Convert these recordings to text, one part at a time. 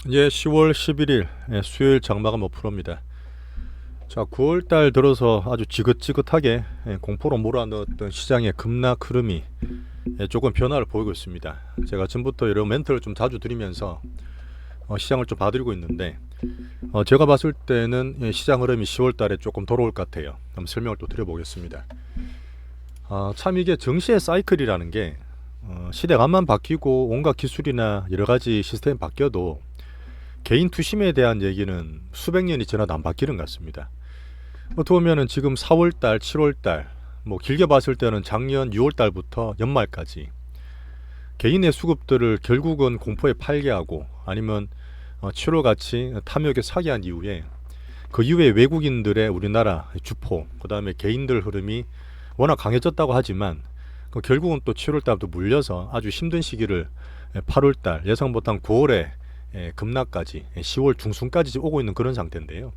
이제 10월 11일 수요일 장마감 5%입니다. 자, 9월달 들어서 아주 지긋지긋하게 공포로 몰아넣었던 시장의 급락 흐름이 조금 변화를 보이고 있습니다. 제가 전부터 이런 멘트를 좀 자주 드리면서 시장을 좀 봐드리고 있는데 제가 봤을 때는 시장 흐름이 10월달에 조금 돌아올 것 같아요. 한번 설명을 또 드려보겠습니다. 참 이게 정시의 사이클이라는 게 시대감만 바뀌고 온갖 기술이나 여러 가지 시스템이 바뀌어도 개인 투심에 대한 얘기는 수백 년이 지나도 안 바뀌는 것 같습니다. 어떻게 보면은 지금 4월달, 7월달, 뭐 길게 봤을 때는 작년 6월달부터 연말까지 개인의 수급들을 결국은 공포에 팔게 하고 아니면 7월같이 탐욕에 사게 한 이후에 그 이후에 외국인들의 우리나라 주포, 그 다음에 개인들 흐름이 워낙 강해졌다고 하지만 결국은 또 7월달부터 물려서 아주 힘든 시기를 8월달, 예상 못한 9월에 급락까지 10월 중순까지 오고 있는 그런 상태인데요.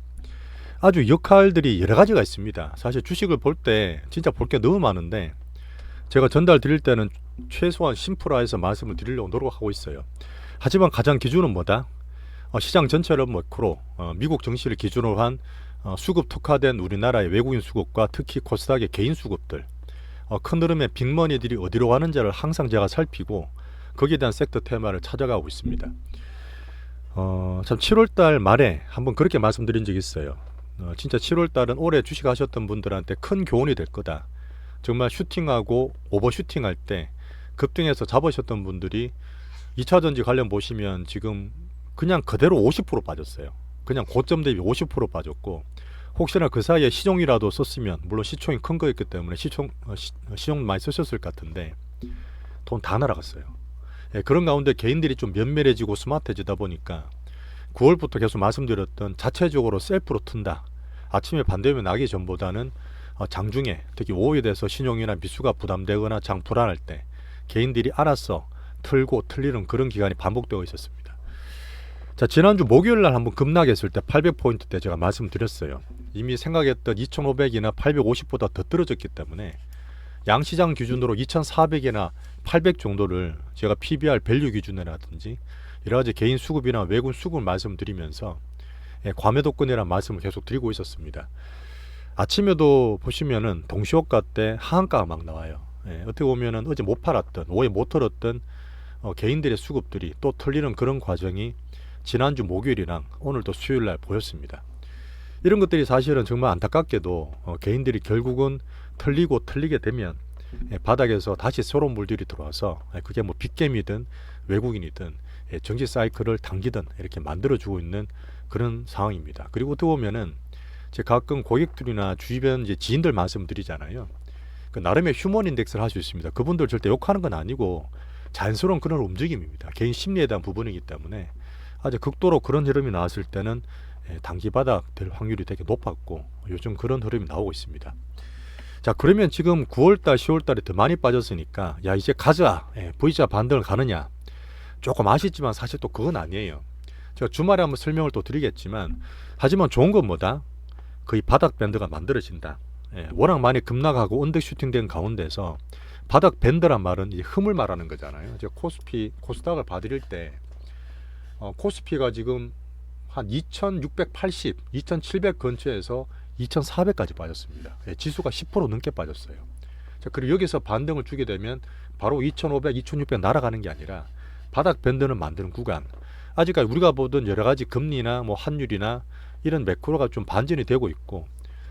아주 역할들이 여러 가지가 있습니다. 사실 주식을 볼 때 진짜 볼 게 너무 많은데 제가 전달 드릴 때는 최소한 심플화해서 말씀을 드리려고 노력하고 있어요. 하지만 가장 기준은 뭐다? 시장 전체를 매크로 미국 증시를 기준으로 한 수급 특화된 우리나라의 외국인 수급과 특히 코스닥의 개인 수급들 큰 흐름의 빅머니들이 어디로 가는지를 항상 제가 살피고 거기에 대한 섹터 테마를 찾아가고 있습니다. 참 7월달 말에 한번 그렇게 말씀드린 적이 있어요. 진짜 7월달은 올해 주식하셨던 분들한테 큰 교훈이 될 거다. 정말 슈팅하고 오버슈팅할 때 급등해서 잡으셨던 분들이 2차전지 관련 보시면 지금 그냥 그대로 50% 빠졌어요. 그냥 고점 대비 50% 빠졌고 혹시나 그 사이에 시종이라도 썼으면 물론 시총이 큰 거였기 때문에 시총 많이 쓰셨을 것 같은데 돈 다 날아갔어요. 그런 가운데 개인들이 좀 면밀해지고 스마트해지다 보니까 9월부터 계속 말씀드렸던 자체적으로 셀프로 튼다. 아침에 반대면 나기 전보다는 장중에 특히 오후에 돼서 신용이나 미수가 부담되거나 장 불안할 때 개인들이 알아서 틀고 틀리는 그런 기간이 반복되고 있었습니다. 자, 지난주 목요일 날 한번 급락했을 때 800포인트 때 제가 말씀드렸어요. 이미 생각했던 2500이나 850보다 더 떨어졌기 때문에 양시장 기준으로 2400이나 800 정도를 제가 PBR 밸류 기준이라든지 여러 가지 개인 수급이나 외국 수급을 말씀드리면서 과매도권이라는 말씀을 계속 드리고 있었습니다. 아침에도 보시면은 동시호가 때 하한가가 막 나와요. 어떻게 보면은 어제 못 팔았던 오해 못 털었던 개인들의 수급들이 또 털리는 그런 과정이 지난주 목요일이랑 오늘도 수요일날 보였습니다. 이런 것들이 사실은 정말 안타깝게도 개인들이 결국은 털리고 털리게 되면 바닥에서 다시 새로운 물들이 들어와서 그게 뭐 빅게임이든 외국인이든 정치 사이클을 당기든 이렇게 만들어주고 있는 그런 상황입니다. 그리고 어떻게 보면은 제가 가끔 고객들이나 주변 이제 지인들 말씀드리잖아요. 그 나름의 휴먼 인덱스를 할 수 있습니다. 그분들 절대 욕하는 건 아니고 자연스러운 그런 움직임입니다. 개인 심리에 대한 부분이기 때문에 아주 극도로 그런 흐름이 나왔을 때는 단기 바닥 될 확률이 되게 높았고 요즘 그런 흐름이 나오고 있습니다. 자, 그러면 지금 9월달 10월달에 더 많이 빠졌으니까 야 이제 가자 V자 반등을 가느냐 조금 아쉽지만 사실 또 그건 아니에요. 제가 주말에 한번 설명을 또 드리겠지만 하지만 좋은 건 뭐다? 거의 바닥 밴드가 만들어진다. 워낙 많이 급락하고 언더슈팅된 가운데서 바닥 밴드란 말은 이제 흠을 말하는 거잖아요. 제가 코스닥을 봐드릴 때 코스피가 지금 한 2680, 2700 근처에서 2400까지 빠졌습니다. 지수가 10% 넘게 빠졌어요. 자, 그리고 여기서 반등을 주게 되면 바로 2500, 2600 날아가는 게 아니라 바닥 밴드는 만드는 구간. 아직까지 우리가 보던 여러 가지 금리나 뭐 환율이나 이런 매크로가 좀 반전이 되고 있고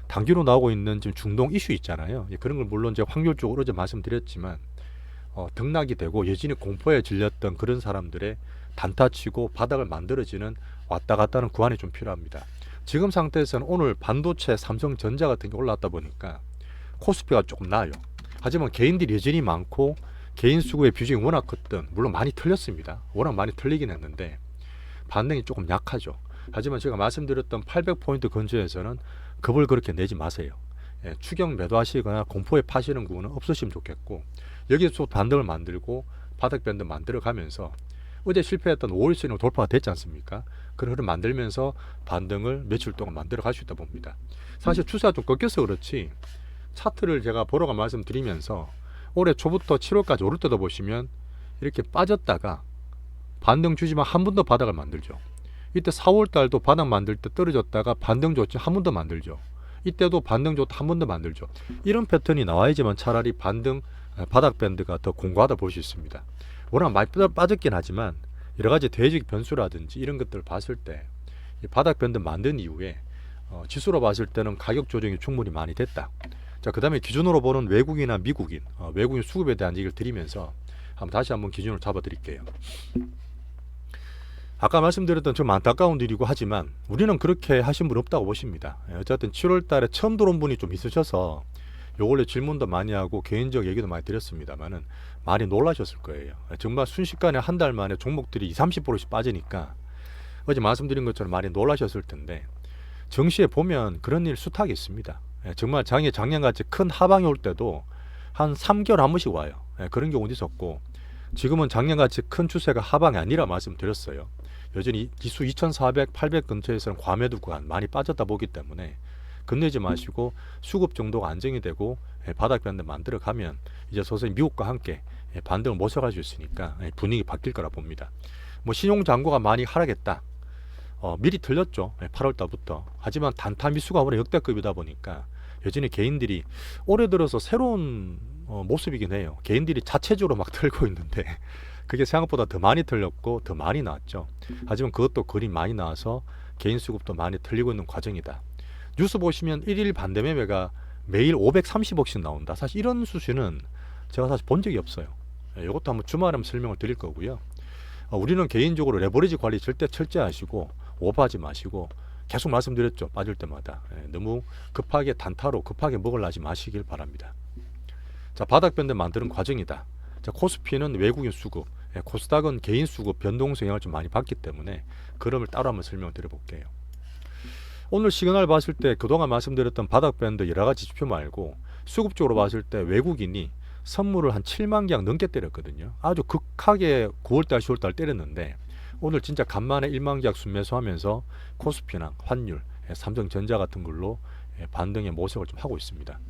단기로 나오고 있는 지금 중동 이슈 있잖아요. 그런 걸 물론 제가 확률적으로 어제 말씀드렸지만 등락이 되고 여전히 공포에 질렸던 그런 사람들의 단타치고 바닥을 만들어지는 왔다 갔다 하는 구간이 좀 필요합니다. 지금 상태에서는 오늘 반도체 삼성전자 같은 게 올라왔다 보니까 코스피가 조금 나아요. 하지만 개인들이 여전히 많고 개인 수급의 비중이 워낙 컸던 물론 많이 틀렸습니다. 워낙 많이 틀리긴 했는데 반등이 조금 약하죠. 하지만 제가 말씀드렸던 800포인트 근처에서는 겁을 그렇게 내지 마세요. 추격 매도하시거나 공포에 파시는 구간은 없으시면 좋겠고 여기서 반등을 만들고 바닥 밴드 만들어 가면서 어제 실패했던 5일선이 돌파가 됐지 않습니까? 그런 흐름 만들면서 반등을 며칠 동안 만들어 갈 수 있다 봅니다. 사실 추세가 좀 꺾여서 그렇지 차트를 제가 보러가 말씀드리면서 올해 초부터 7월까지 오를 때도 보시면 이렇게 빠졌다가 반등 주지만 한 번 더 바닥을 만들죠. 이때 4월 달도 바닥 만들 때 떨어졌다가 반등 좋지 한 번 더 만들죠. 이때도 반등 좋다 한 번 더 만들죠. 이런 패턴이 나와야지만 차라리 반등 바닥 밴드가 더 공고하다 볼 수 있습니다. 워낙 많이 빠졌긴 하지만 여러 가지 대외적 변수라든지 이런 것들을 봤을 때 이 바닥 밴드 만든 이후에 지수로 봤을 때는 가격 조정이 충분히 많이 됐다. 자, 그 다음에 기준으로 보는 외국인이나 미국인, 외국인 수급에 대한 얘기를 드리면서 다시 한번 기준을 잡아 드릴게요. 아까 말씀드렸던 좀 안타까운 일이고 하지만 우리는 그렇게 하신 분 없다고 보십니다. 어쨌든 7월 달에 처음 들어온 분이 좀 있으셔서 요 원래 질문도 많이 하고 개인적 얘기도 많이 드렸습니다만은 많이 놀라셨을 거예요. 정말 순식간에 한 달 만에 종목들이 20, 30%씩 빠지니까 어제 말씀드린 것처럼 많이 놀라셨을 텐데 정시에 보면 그런 일 수탁이 있습니다. 정말 작년같이 큰 하방이 올 때도 한 3개월 한 번씩 와요. 그런 경우도 있었고 지금은 작년같이 큰 추세가 하방이 아니라 말씀드렸어요. 여전히 지수 2400, 800 근처에서는 과매도 구간 많이 빠졌다 보기 때문에 겁내지 마시고 수급 정도가 안정이 되고 바닥 밴드 만들어 가면 이제 서서히 미국과 함께 반등을 모셔갈 수 있으니까 분위기 바뀔 거라 봅니다. 뭐 신용 잔고가 많이 하락했다. 미리 틀렸죠. 8월 달부터. 하지만 단타 미수가 올해 역대급이다 보니까 여전히 개인들이 올해 들어서 새로운 모습이긴 해요. 개인들이 자체적으로 막 털고 있는데 그게 생각보다 더 많이 털렸고 더 많이 나왔죠. 하지만 그것도 그림 많이 나와서 개인 수급도 많이 털리고 있는 과정이다. 뉴스 보시면 1일 반대 매매가 매일 530억씩 나온다. 사실 이런 수준은 제가 사실 본 적이 없어요. 이것도 한번 주말에 한번 설명을 드릴 거고요. 우리는 개인적으로 레버리지 관리 절대 철저하시고 오버하지 마시고 계속 말씀드렸죠. 빠질 때마다 너무 급하게 단타로 급하게 먹으려 하지 마시길 바랍니다. 자, 바닥 밴드 만드는 과정이다. 자, 코스피는 외국인 수급, 코스닥은 개인 수급 변동성 영향을 좀 많이 받기 때문에 그럼을 따로 한번 설명드려 볼게요. 오늘 시그널 봤을 때 그동안 말씀드렸던 바닥 밴드 여러 가지 지표 말고 수급적으로 봤을 때 외국인이 선물을 한 7만 계약 넘게 때렸거든요. 아주 극하게 9월달, 10월달 때렸는데 오늘 진짜 간만에 1만 계약 순매수하면서 코스피나 환율, 삼성전자 같은 걸로 반등의 모색을 좀 하고 있습니다.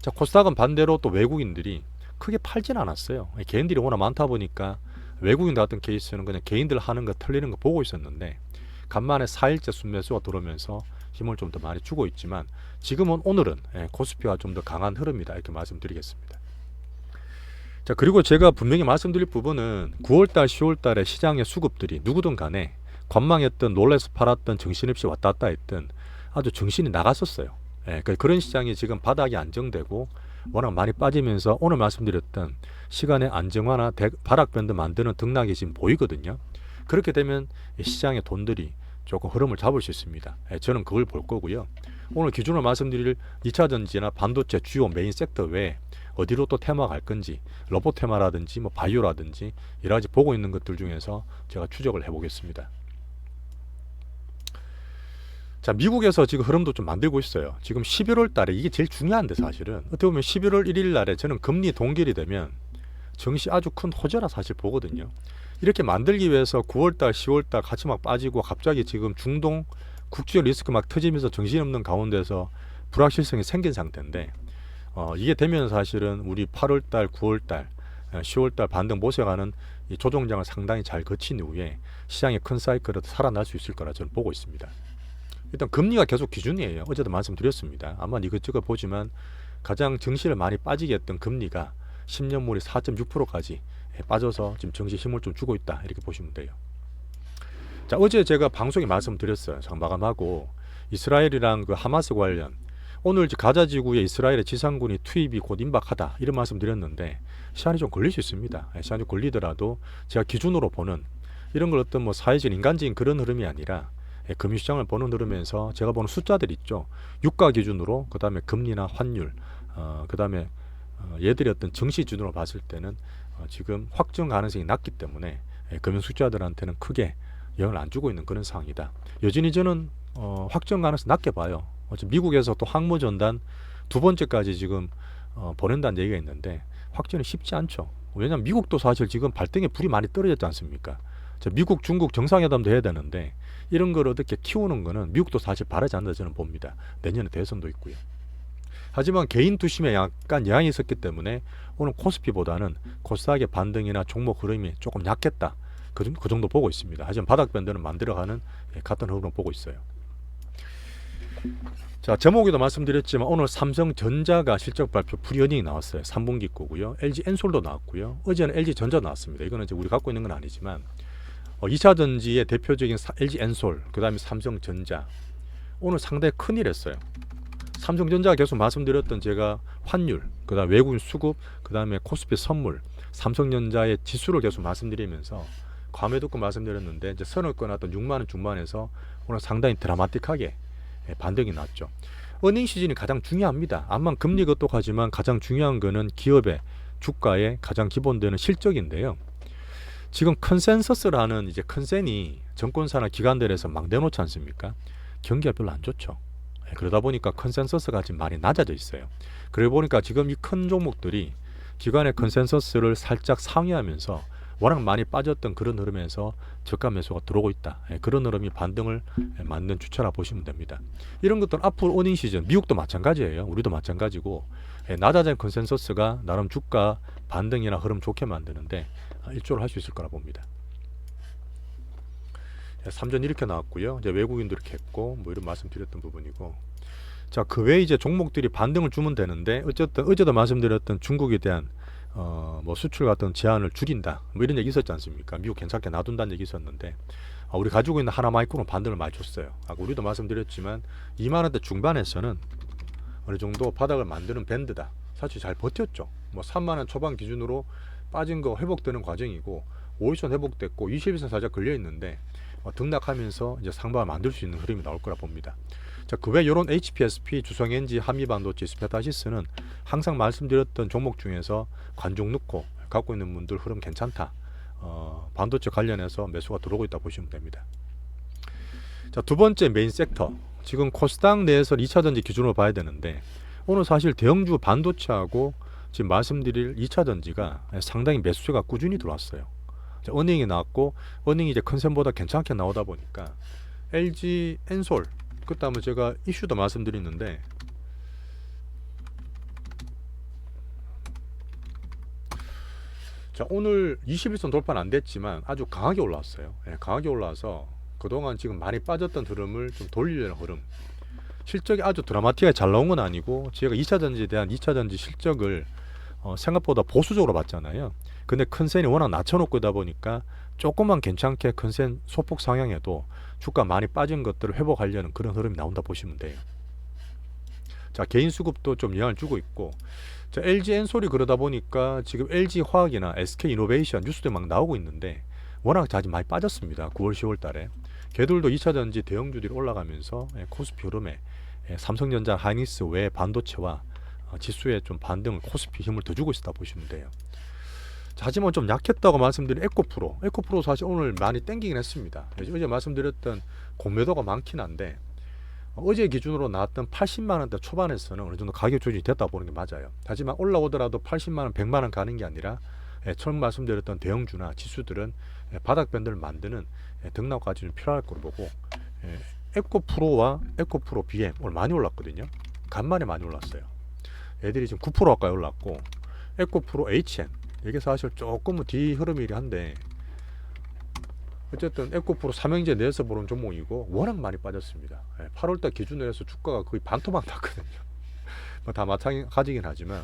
자, 코스닥은 반대로 또 외국인들이 크게 팔진 않았어요. 개인들이 워낙 많다 보니까 외국인 같은 케이스는 그냥 개인들 하는 거 틀리는 거 보고 있었는데 간만에 4일째 순매수가 들어오면서 힘을 좀 더 많이 주고 있지만 지금은 오늘은 코스피가 좀 더 강한 흐름이다 이렇게 말씀드리겠습니다. 자, 그리고 제가 분명히 말씀드릴 부분은 9월달, 10월달에 시장의 수급들이 누구든 간에 관망했던 놀라서 팔았던 정신없이 왔다 갔다 했던 아주 정신이 나갔었어요. 그런 시장이 지금 바닥이 안정되고 워낙 많이 빠지면서 오늘 말씀드렸던 시간의 안정화나 바닥 밴드 만드는 등락이 지금 보이거든요. 그렇게 되면 시장의 돈들이 조금 흐름을 잡을 수 있습니다. 저는 그걸 볼 거고요. 오늘 기준으로 말씀드릴 2차전지나 반도체 주요 메인 섹터 외에 어디로 또 테마 갈 건지 로봇 테마라든지 뭐 바이오라든지 여러 가지 보고 있는 것들 중에서 제가 추적을 해보겠습니다. 자, 미국에서 지금 흐름도 좀 만들고 있어요. 지금 11월 달에 이게 제일 중요한데 사실은 어떻게 보면 11월 1일 날에 저는 금리 동결이 되면 정시 아주 큰 호재라 사실 보거든요. 이렇게 만들기 위해서 9월달, 10월달 같이 막 빠지고 갑자기 지금 중동 국제 리스크 막 터지면서 정신없는 가운데서 불확실성이 생긴 상태인데 이게 되면 사실은 우리 8월달, 9월달, 10월달 반등 모색하는 이 조정장을 상당히 잘 거친 이후에 시장의 큰 사이클을 살아날 수 있을 거라 저는 보고 있습니다. 일단 금리가 계속 기준이에요. 어제도 말씀드렸습니다. 아마 이것저것 보지만 가장 정시를 많이 빠지게 했던 금리가 10년물이 4.6%까지 빠져서 지금 정시 힘을 좀 주고 있다 이렇게 보시면 돼요. 자, 어제 제가 방송에 말씀드렸어요. 마감하고 이스라엘이랑 그 하마스 관련 오늘 가자 지구에 이스라엘의 지상군이 투입이 곧 임박하다 이런 말씀드렸는데 시간이 좀 걸릴 수 있습니다. 시간이 걸리더라도 제가 기준으로 보는 이런 걸 어떤 뭐 사회적 인간적인 그런 흐름이 아니라 금융시장을 보는 흐름에서 제가 보는 숫자들 있죠. 유가 기준으로 그 다음에 금리나 환율 그 다음에 얘들이 어떤 정시 기준으로 봤을 때는 지금 확정 가능성이 낮기 때문에 금융 숫자들한테는 크게 영향을 안 주고 있는 그런 상황이다. 여전히 저는 확정 가능성 낮게 봐요. 미국에서 또 항모전단 두 번째까지 지금 보낸다는 얘기가 있는데 확정이 쉽지 않죠. 왜냐하면 미국도 사실 지금 발등에 불이 많이 떨어졌지 않습니까? 미국, 중국 정상회담도 해야 되는데 이런 걸 어떻게 키우는 거는 미국도 사실 바라지 않는다 저는 봅니다. 내년에 대선도 있고요. 하지만 개인 투심에 약간 영향이 있었기 때문에 오늘 코스피보다는 코스닥의 반등이나 종목 흐름이 조금 약했다. 그 정도 보고 있습니다. 하지만 바닥 밴드는 만들어가는 같은 흐름을 보고 있어요. 자, 제목에도 말씀드렸지만 오늘 삼성전자가 실적 발표 프리어닝이 나왔어요. 3분기 거고요. LG 엔솔도 나왔고요. 어제는 LG 전자 나왔습니다. 이거는 이제 우리 갖고 있는 건 아니지만 2차 전지의 대표적인 LG 엔솔, 그 다음에 삼성전자, 오늘 상당히 큰일 했어요. 삼성전자가 계속 말씀드렸던 제가 환율, 그 다음 외국인 수급, 그 다음에 코스피 선물, 삼성전자의 지수를 계속 말씀드리면서 과매 듣고 말씀드렸는데 이제 선을 끊었던 6만원 중반에서 오늘 상당히 드라마틱하게 반등이 났죠. 어닝 시즌이 가장 중요합니다. 암만 금리가 똑하지만 가장 중요한 거는 기업의 주가의 가장 기본되는 실적인데요. 지금 컨센서스라는 이제 컨센이 정권사나 기관들에서 막 내놓지 않습니까? 경기가 별로 안 좋죠. 그러다 보니까 컨센서스가 지금 많이 낮아져 있어요. 그러다 보니까 지금 이 큰 종목들이 기관의 컨센서스를 살짝 상회하면서 워낙 많이 빠졌던 그런 흐름에서 저가 매수가 들어오고 있다. 그런 흐름이 반등을 만든 주체라 보시면 됩니다. 이런 것들은 앞으로 어닝 시즌, 미국도 마찬가지예요. 우리도 마찬가지고 낮아진 컨센서스가 나름 주가 반등이나 흐름 좋게 만드는데 일조를 할 수 있을 거라 봅니다. 삼전 이렇게 나왔고요. 이제 외국인도 이렇게 했고 뭐 이런 말씀 드렸던 부분이고, 자, 그 외에 이제 종목들이 반등을 주면 되는데 어쨌든 어제도 말씀드렸던 중국에 대한 뭐 수출 같은 제한을 줄인다 뭐 이런 얘기 있었지 않습니까? 미국 괜찮게 놔둔다는 얘기 있었는데 우리 가지고 있는 하나마이크로는 반등을 많이 줬어요. 우리도 말씀드렸지만 2만원대 중반에서는 어느 정도 바닥을 만드는 밴드다. 사실 잘 버텼죠. 뭐 3만원 초반 기준으로 빠진 거 회복되는 과정이고 5일선 회복됐고 20일선 살짝 걸려 있는데 등락하면서 이제 상방을 만들 수 있는 흐름이 나올 거라 봅니다. 자, 그 외 이런 HPSP, 주성엔지, 한미반도체, 스페타시스는 항상 말씀드렸던 종목 중에서 관중 넣고 갖고 있는 분들 흐름 괜찮다. 반도체 관련해서 매수가 들어오고 있다 보시면 됩니다. 자, 두 번째 메인 섹터. 지금 코스닥 내에서 2차 전지 기준으로 봐야 되는데 오늘 사실 대형주 반도체하고 지금 말씀드릴 2차 전지가 상당히 매수세가 꾸준히 들어왔어요. 자, 어닝이 나왔고 어닝이 이제 컨센보다 괜찮게 나오다 보니까 LG 엔솔, 그다음에 제가 이슈도 말씀드렸는데 자, 오늘 21선 돌파는 안 됐지만 아주 강하게 올라왔어요. 강하게 올라와서 그동안 지금 많이 빠졌던 흐름을 좀 돌리려는 흐름. 실적이 아주 드라마틱하게 잘 나온 건 아니고 제가 2차 전지에 대한 2차 전지 실적을 생각보다 보수적으로 봤잖아요. 근데 컨센이 워낙 낮춰놓고 있다 보니까 조금만 괜찮게 컨센 소폭 상향해도 주가 많이 빠진 것들을 회복하려는 그런 흐름이 나온다 보시면 돼요. 자, 개인 수급도 좀 영향을 주고 있고, 자, LG 엔솔이 그러다 보니까 지금 LG 화학이나 SK 이노베이션 뉴스도 막 나오고 있는데 워낙 아직 많이 빠졌습니다. 9월 10월 달에 걔들도 2차 전지 대형주들이 올라가면서 코스피 흐름에 삼성전자, 하이닉스 외 반도체와 지수에 좀 반등을 코스피 힘을 더 주고 있다 보시면 돼요. 자, 하지만 좀 약했다고 말씀드린 에코프로 사실 오늘 많이 땡기긴 했습니다. 어제 말씀드렸던 공매도가 많긴 한데 어제 기준으로 나왔던 80만원대 초반에서는 어느 정도 가격 조정이 됐다 보는 게 맞아요. 하지만 올라오더라도 80만원, 100만원 가는 게 아니라 처음 말씀드렸던 대형주나 지수들은 바닥 밴드를 만드는 등락까지 좀 필요할 거로 보고, 에코프로와 에코프로 BM 오늘 많이 올랐거든요. 간만에 많이 올랐어요. 애들이 지금 9% 가까이 올랐고, 에코프로 HN 이게 사실 조금은 뒤 흐름이긴 한데 어쨌든 에코프로 삼형제 내에서 보는 종목이고 워낙 많이 빠졌습니다. 8월달 기준으로 해서 주가가 거의 반토막 났거든요. 뭐 다 마찬가지긴 하지만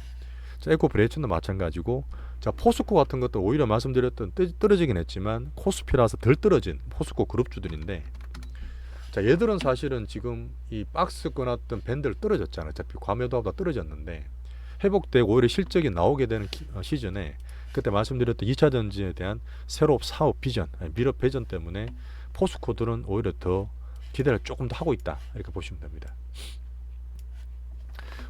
자, 에코프로 HN도 마찬가지고, 자, 포스코 같은 것도 오히려 말씀드렸던 떨어지긴 했지만 코스피라서 덜 떨어진 포스코 그룹주들인데, 자, 얘들은 사실은 지금 이 박스 끊었던 밴드를 떨어졌잖아요. 어차피 과매도하다 떨어졌는데 회복되고 오히려 실적이 나오게 되는 시즌에 그때 말씀드렸던 2차 전지에 대한 새로운 사업 비전, 미래 비전 때문에 포스코들은 오히려 더 기대를 조금 더 하고 있다 이렇게 보시면 됩니다.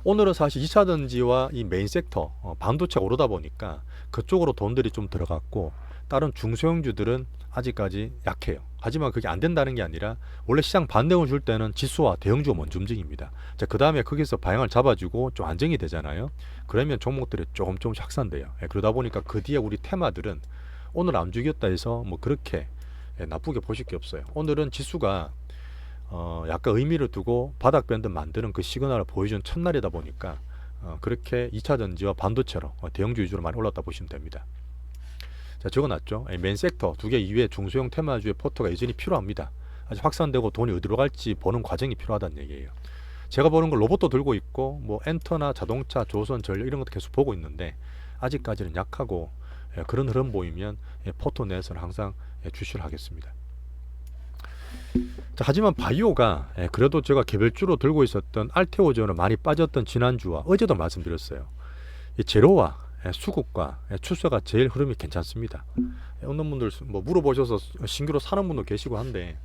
오늘은 사실 2차 전지와 이 메인 섹터 반도체가 오르다 보니까 그쪽으로 돈들이 좀 들어갔고 다른 중소형주들은 아직까지 약해요. 하지만 그게 안 된다는 게 아니라 원래 시장 반등을 줄 때는 지수와 대형주가 먼저 움직입니다. 자, 그 다음에 거기서 방향을 잡아주고 좀 안정이 되잖아요. 그러면 종목들이 조금씩 확산돼요. 그러다 보니까 그 뒤에 우리 테마들은 오늘 안 죽였다 해서 뭐 그렇게 나쁘게 보실 게 없어요. 오늘은 지수가 약간 의미를 두고 바닥 밴드 만드는 그 시그널을 보여준 첫날이다 보니까 그렇게 2차 전지와 반도체로 대형주 위주로 많이 올랐다 보시면 됩니다. 자, 적어놨죠. 메인 섹터 두 개 이외에 중소형 테마주의 포트가 여전히 필요합니다. 아직 확산되고 돈이 어디로 갈지 보는 과정이 필요하다는 얘기예요. 제가 보는 건 로봇도 들고 있고 뭐 엔터나 자동차, 조선, 전력 이런 것도 계속 보고 있는데 아직까지는 약하고 그런 흐름 보이면 포트 내에서는 항상 주시를 하겠습니다. 자, 하지만 바이오가 그래도 제가 개별주로 들고 있었던 알테오전은 많이 빠졌던 지난주와 어제도 말씀드렸어요. 이 제로와 수급과 추세가 제일 흐름이 괜찮습니다. 어느 분들 뭐 물어보셔서 신규로 사는 분도 계시고 한데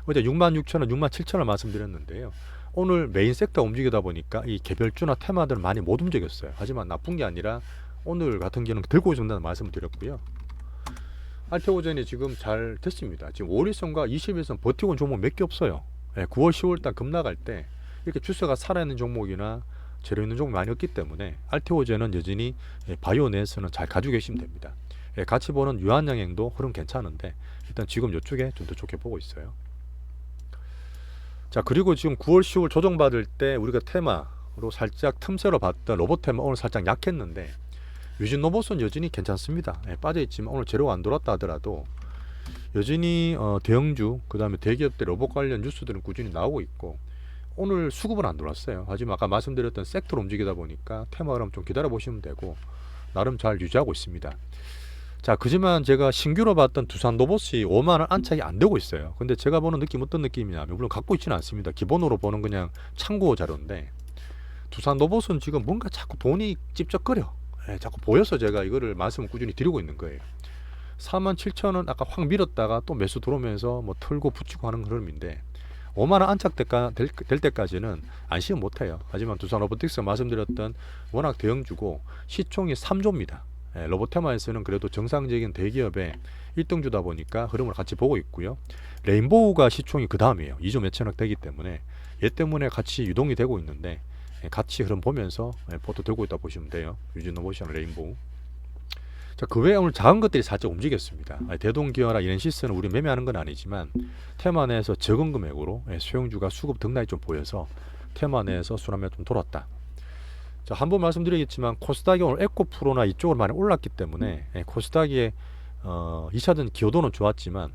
어제 66,000원, 67,000원 말씀드렸는데요. 오늘 메인 섹터 움직이다 보니까 이 개별주나 테마들은 많이 못 움직였어요. 하지만 나쁜 게 아니라 오늘 같은 경우는 들고 있는다는 말씀을 드렸고요. 알테오전이 지금 잘 됐습니다. 지금 5일선과 20일선 버티고 온 종목 몇 개 없어요. 9월 10월달 급락할 때 이렇게 추세가 살아있는 종목이나 재료 있는 종목이 많이 없기 때문에 알테오전은 여전히 바이오 내에서는 잘 가지고 계시면 됩니다. 같이 보는 유한양행도 흐름 괜찮은데 일단 지금 이쪽에 좀 더 좋게 보고 있어요. 자, 그리고 지금 9월 10월 조정받을 때 우리가 테마로 살짝 틈새로 봤던 로봇 테마 오늘 살짝 약했는데 유진 로봇은 여전히 괜찮습니다. 빠져있지만 오늘 재료가 안 돌았다 하더라도 여전히 대형주 그 다음에 대기업들 로봇 관련 뉴스들은 꾸준히 나오고 있고 오늘 수급은 안 돌았어요. 하지만 아까 말씀드렸던 섹터로 움직이다 보니까 테마 흐름 좀 기다려 보시면 되고 나름 잘 유지하고 있습니다. 자, 그지만 제가 신규로 봤던 두산 로봇이 5만원 안착이 안 되고 있어요. 근데 제가 보는 느낌 어떤 느낌이냐면 물론 갖고 있지는 않습니다. 기본으로 보는 그냥 참고 자료인데 두산 로봇은 지금 뭔가 자꾸 돈이 찝쩍거려. 자꾸 보여서 제가 이거를 말씀을 꾸준히 드리고 있는 거예요. 47,000원 아까 확 밀었다가 또 매수 들어오면서 뭐 털고 붙이고 하는 흐름인데 5만원 안착 될 때까지는 안심은 못해요. 하지만 두산 로보틱스 말씀드렸던 워낙 대형주고 시총이 3조입니다. 로보테마에서는 그래도 정상적인 대기업의 1등주다 보니까 흐름을 같이 보고 있고요. 레인보우가 시총이 그 다음이에요. 2조 몇천억 되기 때문에 얘 때문에 같이 유동이 되고 있는데 같이 흐름 보면서 포트 들고 있다 보시면 돼요. 유진노모션, 레인보우. 자, 그 외에 오늘 작은 것들이 살짝 움직였습니다. 대동기어나 이렌시스는 우리 매매하는 건 아니지만 테마 내에서 적은 금액으로 소형주가 수급 등락이 좀 보여서 테마 내에서 순환매가 좀 돌았다. 자, 한번 말씀드리겠지만 코스닥이 오늘 에코프로나 이쪽으로 많이 올랐기 때문에 코스닥의 2차전 기여도는 좋았지만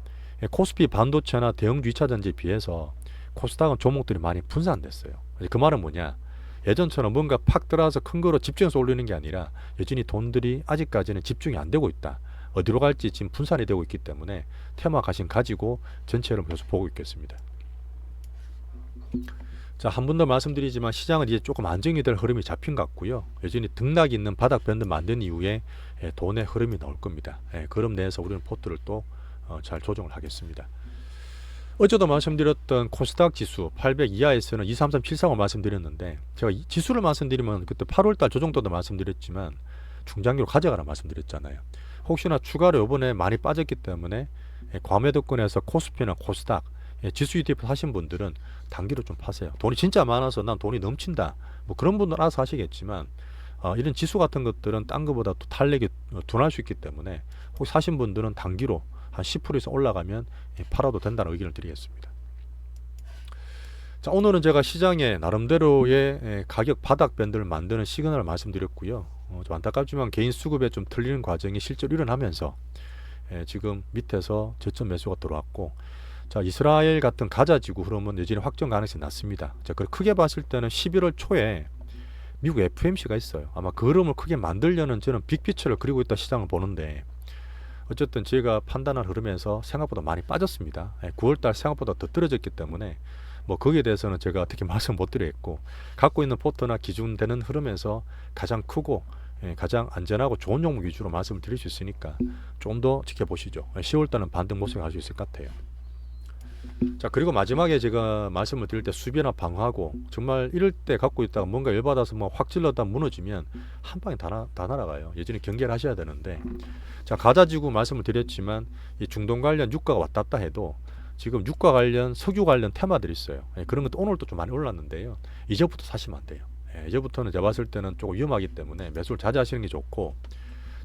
코스피 반도체나 대형주 2차전지에 비해서 코스닥은 종목들이 많이 분산됐어요. 그 말은 뭐냐? 예전처럼 뭔가 팍 들어와서 큰 거로 집중해서 올리는 게 아니라 여전히 돈들이 아직까지는 집중이 안 되고 있다. 어디로 갈지 지금 분산이 되고 있기 때문에 테마 가심 가지고 전체를 계속 보고 있겠습니다. 자, 한 번 더 말씀드리지만 시장은 이제 조금 안정이 될 흐름이 잡힌 것 같고요. 여전히 등락이 있는 바닥 밴드 만든 이후에 돈의 흐름이 나올 겁니다. 그 흐름 내에서 우리는 포트를 또 잘 조정을 하겠습니다. 어제도 말씀드렸던 코스닥 지수 800 이하에서는 23374고 말씀드렸는데 제가 이 지수를 말씀드리면 그때 8월달 조정도도 말씀드렸지만 중장기로 가져가라 말씀드렸잖아요. 혹시나 추가로 이번에 많이 빠졌기 때문에 과매도권에서 코스피나 코스닥 지수 ETF 하신 분들은 단기로 좀 파세요. 돈이 진짜 많아서 난 돈이 넘친다 뭐 그런 분들 알아서 하시겠지만 이런 지수 같은 것들은 딴 것보다 또 탄력이 둔할 수 있기 때문에 혹시 사신 분들은 단기로 한 10% 이상 올라가면 팔아도 된다는 의견을 드리겠습니다. 자, 오늘은 제가 시장에 나름대로의 가격 바닥 밴드를 만드는 시그널을 말씀드렸고요. 좀 안타깝지만 개인 수급에 좀 틀리는 과정이 실제로 일어나면서 지금 밑에서 저점 매수가 들어왔고 자, 이스라엘 같은 가자지구 흐름은 여전히 확정 가능성이 낮습니다. 자, 그걸 크게 봤을 때는 11월 초에 미국 FMC가 있어요. 아마 그 흐름을 크게 만들려는 저는 빅피처를 그리고 있다 시장을 보는데 어쨌든 제가 판단한 흐름에서 생각보다 많이 빠졌습니다. 9월달 생각보다 더 떨어졌기 때문에 뭐 거기에 대해서는 제가 어떻게 말씀 못 드리겠고 갖고 있는 포트나 기준되는 흐름에서 가장 크고 가장 안전하고 좋은 종목 위주로 말씀을 드릴 수 있으니까 좀 더 지켜보시죠. 10월달은 반등 모습을 갈 수 있을 것 같아요. 자, 그리고 마지막에 제가 말씀을 드릴 때 수비나 방어하고 정말 이럴 때 갖고 있다가 뭔가 열받아서 뭐 확 찔렀다 무너지면 한 방에 다 날아가요. 여전히 경계를 하셔야 되는데 자, 가자지구 말씀을 드렸지만 이 중동 관련 유가가 왔다 갔다 해도 지금 유가 관련 석유 관련 테마들이 있어요. 그런 것도 오늘도 좀 많이 올랐는데요. 이제부터 사시면 안 돼요. 이제부터는 제가 봤을 때는 조금 위험하기 때문에 매수를 자제하시는 게 좋고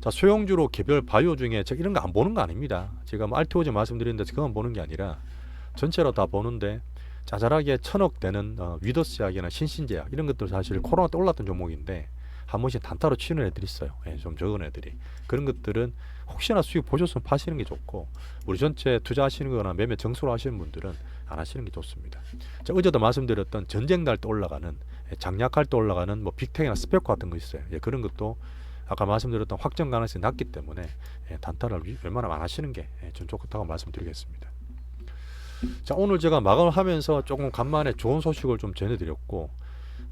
자, 소형주로 개별 바이오 중에 제가 이런 거 안 보는 거 아닙니다. 제가 뭐 알테오제 말씀드렸는데 그건 보는 게 아니라 전체로 다 보는데 짜잘하게 1000억 되는 위더스약이나 신신제약 이런 것들 사실 코로나 때 올랐던 종목인데 한 번씩 단타로 치는 애들이 있어요. 예, 좀 적은 애들이. 그런 것들은 혹시나 수익 보셨으면 파시는 게 좋고, 우리 전체 투자하시는 거나 매매 정수로 하시는 분들은 안 하시는 게 좋습니다. 자, 어제도 말씀드렸던 전쟁 날 때 올라가는, 장약할 때 올라가는 뭐 빅텍이나 스펙 같은 거 있어요. 예, 그런 것도 아까 말씀드렸던 확정 가능성이 낮기 때문에 단타를 웬만하면 안 하시는 게 좀 좋다고 말씀드리겠습니다. 자, 오늘 제가 마감을 하면서 조금 간만에 좋은 소식을 좀 전해드렸고,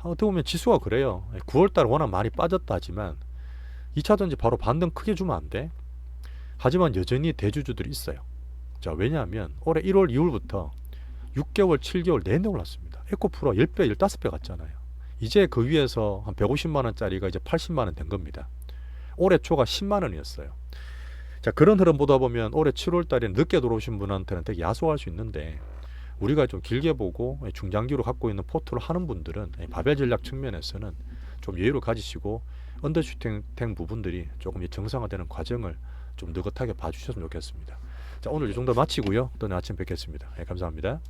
어떻게 보면 지수가 그래요. 9월달 워낙 많이 빠졌다 하지만 2차전지 바로 반등 크게 주면 안 돼. 하지만 여전히 대주주들이 있어요. 자, 왜냐하면 올해 1월 2월부터 6개월 7개월 내내 올랐습니다. 에코프로 10배 15배 갔잖아요. 이제 그 위에서 한 150만원짜리가 이제 80만원 된 겁니다. 올해 초가 10만원이었어요. 자, 그런 흐름 보다 보면 올해 7월달에 늦게 들어오신 분한테는 되게 야소할 수 있는데, 우리가 좀 길게 보고 중장기로 갖고 있는 포트를 하는 분들은 바벨 전략 측면에서는 좀 여유를 가지시고 언더슈팅 부분들이 조금 정상화되는 과정을 좀 느긋하게 봐주셨으면 좋겠습니다. 자, 오늘 이 정도 마치고요. 또 내일 아침 뵙겠습니다. 감사합니다.